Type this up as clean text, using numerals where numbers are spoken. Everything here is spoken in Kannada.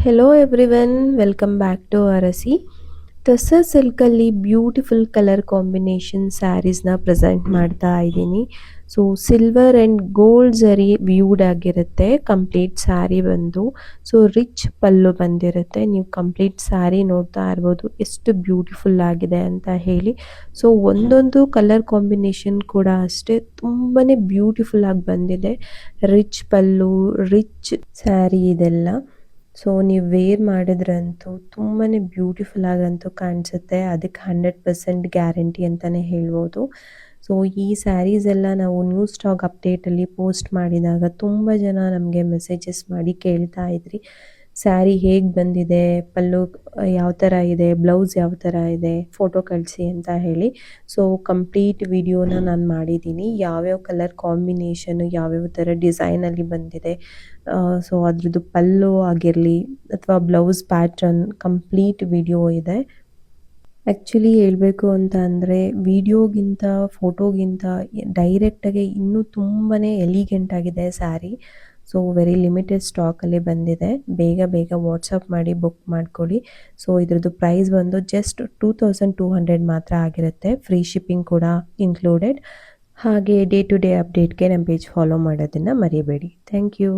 Hello everyone, welcome back to Arasi. Tussar ಸಿಲ್ಕಲ್ಲಿ ಬ್ಯೂಟಿಫುಲ್ ಕಲರ್ ಕಾಂಬಿನೇಷನ್ ಸ್ಯಾರೀಸ್ನ ಪ್ರೆಸೆಂಟ್ ಮಾಡ್ತಾ ಇದ್ದೀನಿ. So silver and gold zari weaved ಆಗಿರುತ್ತೆ ಕಂಪ್ಲೀಟ್ ಸ್ಯಾರಿ ಬಂದು. ಸೊ ರಿಚ್ ಪಲ್ಲು ಬಂದಿರುತ್ತೆ. ನೀವು ಕಂಪ್ಲೀಟ್ ಸ್ಯಾರಿ ನೋಡ್ತಾ ಇರ್ಬೋದು ಎಷ್ಟು ಬ್ಯೂಟಿಫುಲ್ ಆಗಿದೆ ಅಂತ ಹೇಳಿ. ಸೊ ಒಂದೊಂದು ಕಲರ್ ಕಾಂಬಿನೇಷನ್ ಕೂಡ ಅಷ್ಟೇ ತುಂಬಾ ಬ್ಯೂಟಿಫುಲ್ ಆಗಿ ಬಂದಿದೆ. ರಿಚ್ ಪಲ್ಲು, ರಿಚ್ ಸ್ಯಾರಿ ಇದೆಲ್ಲ. ಸೊ ನೀವು ವೇರ್ ಮಾಡಿದ್ರಂತೂ ತುಂಬಾ ಬ್ಯೂಟಿಫುಲ್ ಆಗಂತೂ ಕಾಣಿಸುತ್ತೆ. ಅದಕ್ಕೆ 100% ಗ್ಯಾರಂಟಿ ಅಂತಲೇ ಹೇಳ್ಬೋದು. ಸೊ ಈ ಸ್ಯಾರೀಸ್ ಎಲ್ಲ ನಾವು ನ್ಯೂ ಸ್ಟಾಕ್ ಅಪ್ಡೇಟಲ್ಲಿ ಪೋಸ್ಟ್ ಮಾಡಿದಾಗ ತುಂಬ ಜನ ನಮಗೆ ಮೆಸೇಜಸ್ ಮಾಡಿ ಕೇಳ್ತಾ ಇದ್ರಿ, ಸ್ಯಾರಿ ಹೇಗೆ ಬಂದಿದೆ, ಪಲ್ಲು ಯಾವ ಥರ ಇದೆ, ಬ್ಲೌಸ್ ಯಾವ ಥರ ಇದೆ, ಫೋಟೋ ಕಳಿಸಿ ಅಂತ ಹೇಳಿ. ಸೊ ಕಂಪ್ಲೀಟ್ ವಿಡಿಯೋನ ನಾನು ಮಾಡಿದ್ದೀನಿ. ಯಾವ್ಯಾವ ಕಲರ್ ಕಾಂಬಿನೇಷನು, ಯಾವ್ಯಾವ ಥರ ಡಿಸೈನಲ್ಲಿ ಬಂದಿದೆ, ಸೊ ಅದ್ರದ್ದು ಪಲ್ಲು ಆಗಿರಲಿ ಅಥವಾ ಬ್ಲೌಸ್ ಪ್ಯಾಟ್ರನ್ ಕಂಪ್ಲೀಟ್ ವಿಡಿಯೋ ಇದೆ. ಆ್ಯಕ್ಚುಲಿ ಹೇಳಬೇಕು ಅಂತ ಅಂದರೆ ವಿಡಿಯೋಗಿಂತ ಫೋಟೋಗಿಂತ ಡೈರೆಕ್ಟಾಗಿ ಇನ್ನೂ ತುಂಬಾ ಎಲಿಗೆಂಟ್ ಆಗಿದೆ ಸ್ಯಾರಿ. ಸೊ ವೆರಿ ಲಿಮಿಟೆಡ್ ಸ್ಟಾಕಲ್ಲಿ ಬಂದಿದೆ. ಬೇಗ ಬೇಗ ವಾಟ್ಸಪ್ ಮಾಡಿ ಬುಕ್ ಮಾಡ್ಕೊಳ್ಳಿ. ಸೊ ಇದ್ರದ್ದು ಪ್ರೈಸ್ ಬಂದು ಜಸ್ಟ್ 2200 ಮಾತ್ರ ಆಗಿರುತ್ತೆ. ಫ್ರೀ ಶಿಪ್ಪಿಂಗ್ ಕೂಡ ಇನ್ಕ್ಲೂಡೆಡ್. ಹಾಗೆ ಡೇ ಟು ಡೇ ಅಪ್ಡೇಟ್ಗೆ ನಮ್ಮ ಪೇಜ್ ಫಾಲೋ ಮಾಡೋದನ್ನು ಮರಿಬೇಡಿ. Thank you.